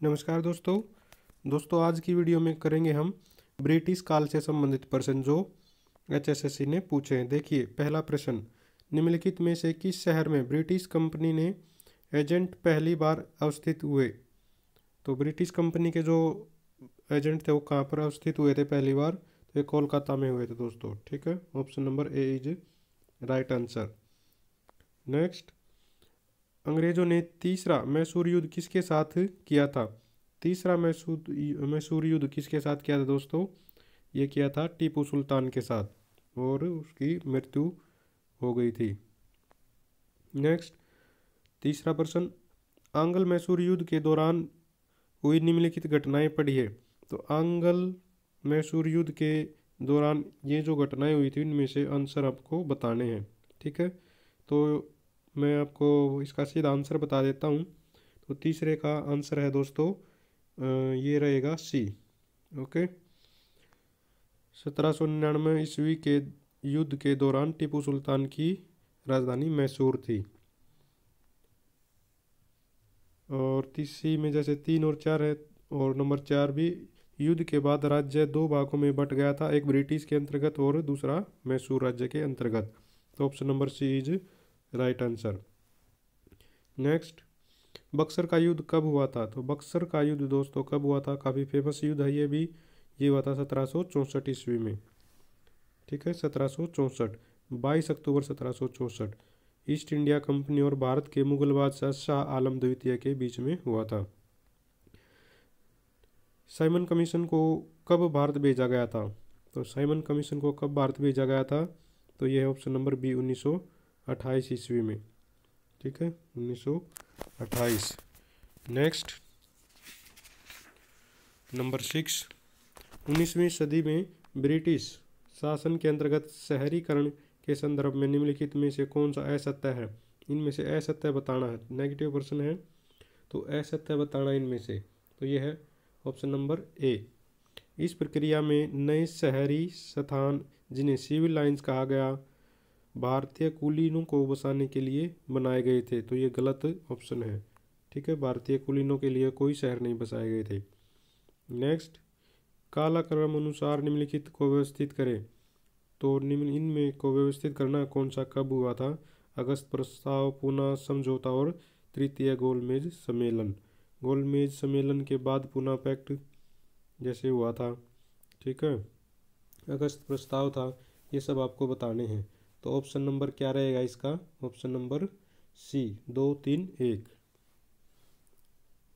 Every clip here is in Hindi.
नमस्कार दोस्तों आज की वीडियो में करेंगे हम ब्रिटिश काल से संबंधित प्रश्न जो एचएसएससी ने पूछे हैं। देखिए पहला प्रश्न, निम्नलिखित में से किस शहर में ब्रिटिश कंपनी ने एजेंट पहली बार अवस्थित हुए। तो ब्रिटिश कंपनी के जो एजेंट थे वो कहाँ पर अवस्थित हुए थे पहली बार, तो ये कोलकाता में हुए थे दोस्तों। ठीक है, option number A is right answer. Next, अंग्रेजों ने तीसरा मैसूर युद्ध किसके साथ किया था। तीसरा मैसूर युद्ध किसके साथ किया था दोस्तों, ये किया था टीपू सुल्तान के साथ और उसकी मृत्यु हो गई थी। नेक्स्ट, तीसरा प्रश्न, आंग्ल मैसूर युद्ध के दौरान हुई निम्नलिखित घटनाएं पढ़िए। तो आंग्ल मैसूर युद्ध के दौरान ये जो घटनाएं हुई थी इनमें से आंसर आपको बताने हैं। ठीक है, तो मैं आपको इसका सीधा आंसर बता देता हूँ। तो तीसरे का आंसर है दोस्तों ये रहेगा सी। ओके, 1799 ईस्वी के युद्ध के दौरान टीपू सुल्तान की राजधानी मैसूर थी। और तीसरी में जैसे 3 और 4 है और नंबर 4 भी, युद्ध के बाद राज्य दो भागों में बट गया था, एक ब्रिटिश के अंतर्गत और दूसरा मैसूर राज्य के अंतर्गत। तो option number C is right answer. Next, Buxar का युद्ध कब हुआ था। तो बक्सर का युद्ध दोस्तों कब हुआ था, काफ़ी फेमस युद्ध है ये भी। ये हुआ था 1764 ईस्वी में। ठीक है, 1764, 22 अक्टूबर 1764 ईस्ट इंडिया कंपनी और भारत के मुगल बादशाह शाह आलम द्वितीय के बीच में हुआ था। साइमन कमीशन को कब भारत भेजा गया था। तो साइमन कमीशन को कब भारत भेजा गया था, तो यह है ऑप्शन नंबर बी 1928 ईस्वी में। ठीक है, 1928। नेक्स्ट, नंबर 6, 19वीं सदी में ब्रिटिश शासन के अंतर्गत शहरीकरण के संदर्भ में निम्नलिखित में से कौन सा असत्य है। इनमें से असत्य बताना है, नेगेटिव प्रश्न है तो असत्य बताना इनमें से। तो यह है ऑप्शन नंबर ए। इस प्रक्रिया में नए शहरी स्थान जिन्हें सिविल लाइंस कहा गया भारतीय कुलीनों को बसाने के लिए बनाए गए थे। तो ये गलत ऑप्शन है। ठीक है, भारतीय कुलीनों के लिए कोई शहर नहीं बसाए गए थे। नेक्स्ट, कालक्रम अनुसार निम्नलिखित को व्यवस्थित करें। तो निम्न इनमें को व्यवस्थित करना कौन सा कब हुआ था, अगस्त प्रस्ताव, पुनः समझौता और तृतीय गोलमेज सम्मेलन। गोलमेज सम्मेलन के बाद पुनः पैक्ट जैसे हुआ था। ठीक है, अगस्त प्रस्ताव था, ये सब आपको बताने हैं। तो ऑप्शन नंबर क्या रहेगा इसका, ऑप्शन नंबर सी 2 3 1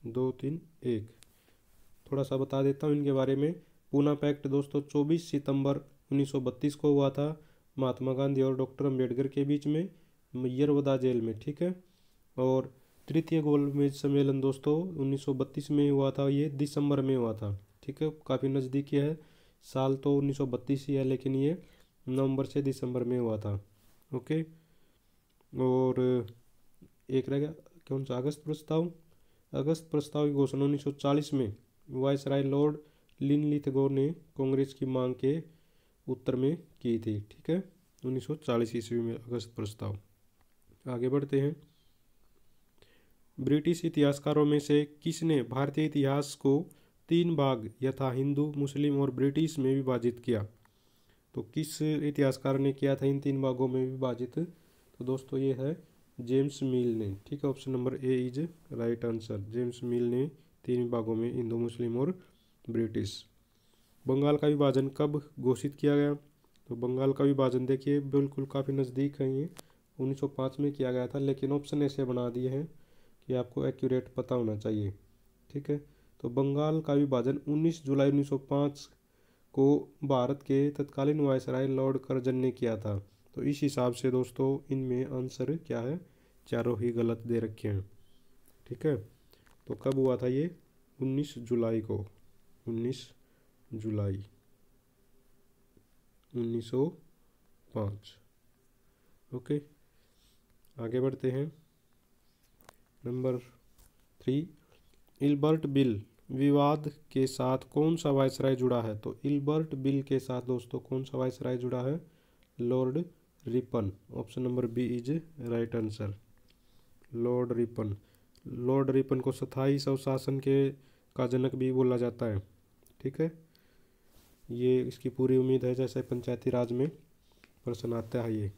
2 3 1। थोड़ा सा बता देता हूँ इनके बारे में। पूना पैक्ट दोस्तों 24 सितंबर 1932 को हुआ था, महात्मा गांधी और डॉक्टर अंबेडकर के बीच में यरवदा जेल में। ठीक है, और तृतीय गोलमेज सम्मेलन दोस्तों 1932 में हुआ था, ये दिसंबर में हुआ था। ठीक है, काफ़ी नज़दीकी है, साल तो 1932 ही है लेकिन ये नवंबर से दिसंबर में हुआ था। ओके, और एक रह गया कौन सा, अगस्त प्रस्ताव। अगस्त प्रस्ताव की घोषणा 1940 में वायसराय लॉर्ड लिनलिथगो ने कांग्रेस की मांग के उत्तर में की थी। ठीक है, 1940 ईस्वी में अगस्त प्रस्ताव। आगे बढ़ते हैं। ब्रिटिश इतिहासकारों में से किसने भारतीय इतिहास को 3 भाग यथा हिंदू, मुस्लिम और ब्रिटिश में विभाजित किया। तो किस इतिहासकार ने किया था इन 3 भागों में विभाजित, तो दोस्तों ये है जेम्स मिल ने। ठीक है, option number A is right answer. James मिल ने 3 भागों में हिंदू, मुस्लिम और ब्रिटिश। बंगाल का विभाजन कब घोषित किया गया। तो बंगाल का विभाजन देखिए बिल्कुल काफ़ी नज़दीक है, ये 1905 में किया गया था, लेकिन ऑप्शन ऐसे बना दिए हैं कि आपको एक्यूरेट पता होना चाहिए। ठीक है, तो बंगाल का विभाजन 19 जुलाई 1905 को भारत के तत्कालीन वायसराय लॉर्ड कर्जन ने किया था। तो इस हिसाब से दोस्तों इनमें आंसर क्या है, चारों ही गलत दे रखे हैं। ठीक है, तो कब हुआ था ये, 19 जुलाई को, 19 जुलाई 1905। ओके, आगे बढ़ते हैं। नंबर 3, इल्बर्ट बिल विवाद के साथ कौन सा वायसराय जुड़ा है। तो इल्बर्ट बिल के साथ दोस्तों कौन सा वायसराय जुड़ा है, lord Ripon. Option number B is right answer, lord Ripon. Lord Ripon को स्थायी स्वशासन के का जनक भी बोला जाता है। ठीक है, ये इसकी पूरी उम्मीद है। जैसे पंचायती राज में प्रश्न आता है, ये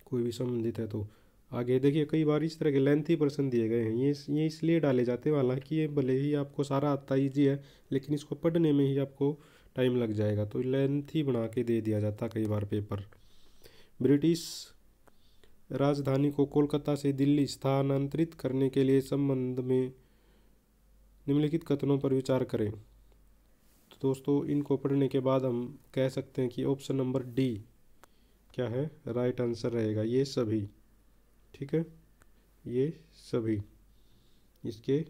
कोई भी संबंधित है तो। आगे देखिए, कई बार इस तरह के लेंथी प्रश्न दिए गए हैं, ये इसलिए डाले जाते हैं, हालांकि ये भले ही आपको सारा आता ईजी है, लेकिन इसको पढ़ने में ही आपको टाइम लग जाएगा, तो लेंथी बना के दे दिया जाता कई बार पेपर। ब्रिटिश राजधानी को कोलकाता से दिल्ली स्थानांतरित करने के लिए संबंध में निम्नलिखित कथनों पर विचार करें। तो दोस्तों, इनको पढ़ने के बाद हम कह सकते हैं कि ऑप्शन नंबर डी क्या है, राइट आंसर रहेगा। ये सभी, ठीक है, ये सभी इसके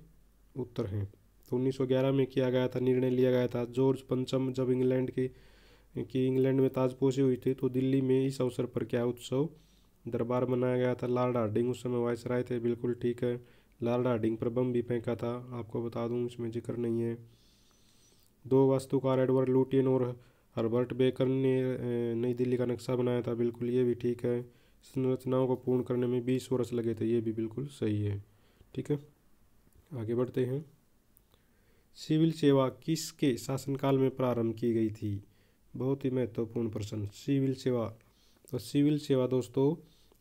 उत्तर हैं। तो 1911 में किया गया था, निर्णय लिया गया था। जॉर्ज पंचम जब इंग्लैंड में ताजपोशी हुई थी, तो दिल्ली में इस अवसर पर क्या उत्सव दरबार मनाया गया था। लॉर्ड हार्डिंग उस समय वायसराय थे, बिल्कुल ठीक है। लॉर्ड हार्डिंग पर बम भी फेंका था, आपको बता दूं, इसमें जिक्र नहीं है। 2 वास्तुकार एडवर्ड लुटियन और हर्बर्ट बेकर ने नई दिल्ली का नक्शा बनाया था, बिल्कुल ये भी ठीक है। संरचनाओं को पूर्ण करने में 20 वर्ष लगे थे, ये भी बिल्कुल सही है। ठीक है, आगे बढ़ते हैं। सिविल सेवा किसके शासनकाल में प्रारंभ की गई थी? बहुत ही महत्वपूर्ण प्रश्न। सिविल सेवा, तो सिविल सेवा दोस्तों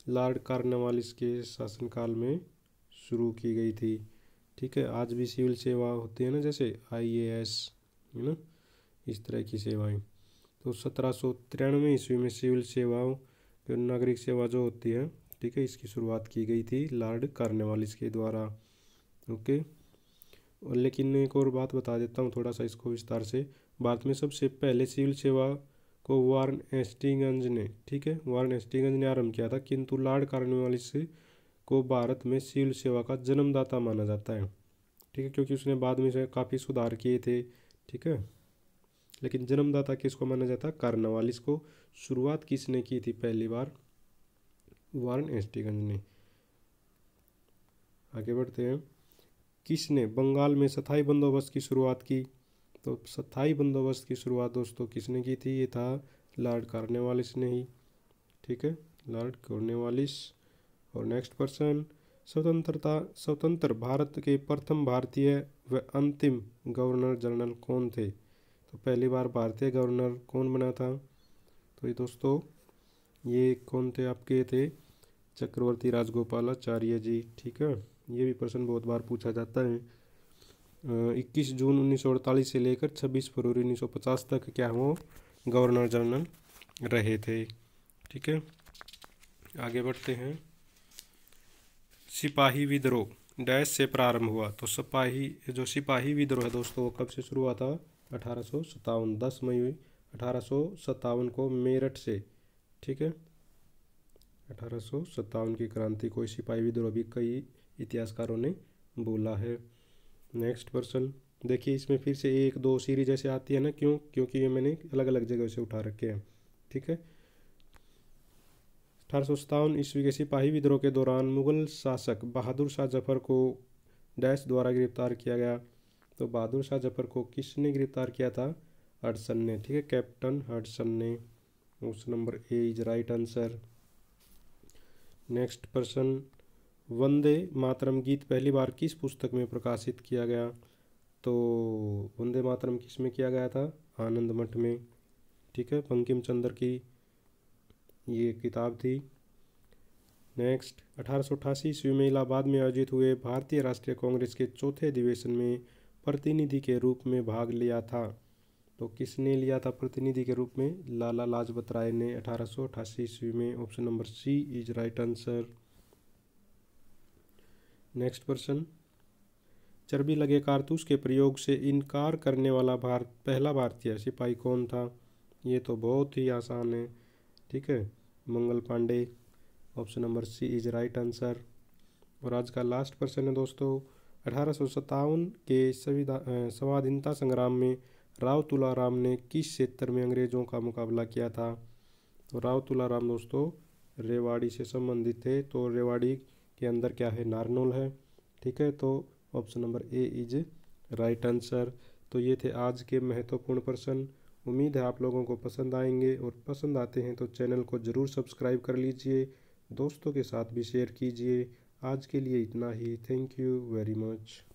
लॉर्ड कॉर्नवालिस के शासनकाल में शुरू की गई थी। ठीक है, आज भी सिविल सेवा होती है ना, जैसे IAS है ना, इस तरह की सेवाएं। तो 1793 ईस्वी में सिविल सेवाओं, नागरिक सेवा जो होती है, ठीक है, इसकी शुरुआत की गई थी लॉर्ड कॉर्नवालिस के द्वारा। ओके, और लेकिन एक और बात बता देता हूँ थोड़ा सा इसको विस्तार से। भारत में सबसे पहले सिविल सेवा को वारन हेस्टिंग्स ने, ठीक है, वारन हेस्टिंग्स ने आरंभ किया था, किंतु लॉर्ड कॉर्नवालिस को भारत में सिविल सेवा का जन्मदाता माना जाता है। ठीक है, क्योंकि उसने बाद में से काफ़ी सुधार किए थे। ठीक है, लेकिन जन्मदाता किसको माना जाता है? कॉर्नवालिस को। शुरुआत किसने की थी पहली बार? वारन हेस्टिंग्स ने। आगे बढ़ते हैं। किसने बंगाल में स्थायी बंदोबस्त की शुरुआत की? तो स्थायी बंदोबस्त की शुरुआत दोस्तों किसने की थी? ये था लॉर्ड कॉर्नवालिस ने ही। ठीक है, लॉर्ड कॉर्नवालिस। और नेक्स्ट पर्सन, स्वतंत्र भारत के प्रथम भारतीय व अंतिम गवर्नर जनरल कौन थे? तो पहली बार भारतीय गवर्नर कौन बना था? तो ये दोस्तों, ये कौन थे आपके? थे चक्रवर्ती राजगोपालाचार्य जी। ठीक है, ये भी प्रश्न बहुत बार पूछा जाता है। 21 जून 1948 से लेकर 26 फरवरी 1950 तक क्या वो गवर्नर जनरल रहे थे। ठीक है, आगे बढ़ते हैं। सिपाही विद्रोह डैश से प्रारंभ हुआ? तो सिपाही विद्रोह है दोस्तों, कब से शुरू हुआ था? 1857, 10 मई 1857 को मेरठ से। ठीक है, 1857 की क्रांति को सिपाही विद्रोह भी कई इतिहासकारों ने बोला है। नेक्स्ट पर्सन, देखिए इसमें फिर से 1-2 सीरीज ऐसे आती है ना, क्योंकि ये मैंने अलग अलग जगह से उठा रखे हैं। ठीक है, 1857 ईस्वी के सिपाही विद्रोह के दौरान मुगल शासक बहादुर शाह जफर को डैश द्वारा गिरफ्तार किया गया। तो बहादुर शाह जफर को किसने गिरफ्तार किया था? हडसन ने। ठीक है, कैप्टन हडसन ने। Option number A is right answer. Next person, Vande Mataram गीत पहली बार किस पुस्तक में प्रकाशित किया गया? तो वंदे मातरम किस में किया गया था? आनंद मठ में। ठीक है, बंकिम चंद्र की ये किताब थी। नेक्स्ट, 1888 ईस्वी में इलाहाबाद में आयोजित हुए भारतीय राष्ट्रीय कांग्रेस के चौथे अधिवेशन में प्रतिनिधि के रूप में भाग लिया था। तो किसने लिया था प्रतिनिधि के रूप में? लाला लाजपत राय ने 1888 ईस्वी में। Option number C is right answer. Next person, चर्बी लगे कारतूस के प्रयोग से इनकार करने वाला पहला भारतीय सिपाही कौन था? ये तो बहुत ही आसान है। ठीक है, Mangal Pandey. Option number C is right answer. और आज का लास्ट पर्सन है दोस्तों, 1857 के स्वाधीनता संग्राम में राव तुलाराम ने किस क्षेत्र में अंग्रेजों का मुकाबला किया था? तो राव तुलाराम दोस्तों रेवाड़ी से संबंधित थे। तो रेवाड़ी के अंदर क्या है? नारनौल है। ठीक है, तो option number A is right answer. तो ये थे आज के महत्वपूर्ण प्रश्न। उम्मीद है आप लोगों को पसंद आएंगे, और पसंद आते हैं तो चैनल को ज़रूर सब्सक्राइब कर लीजिए, दोस्तों के साथ भी शेयर कीजिए। आज के लिए इतना ही। Thank you very much.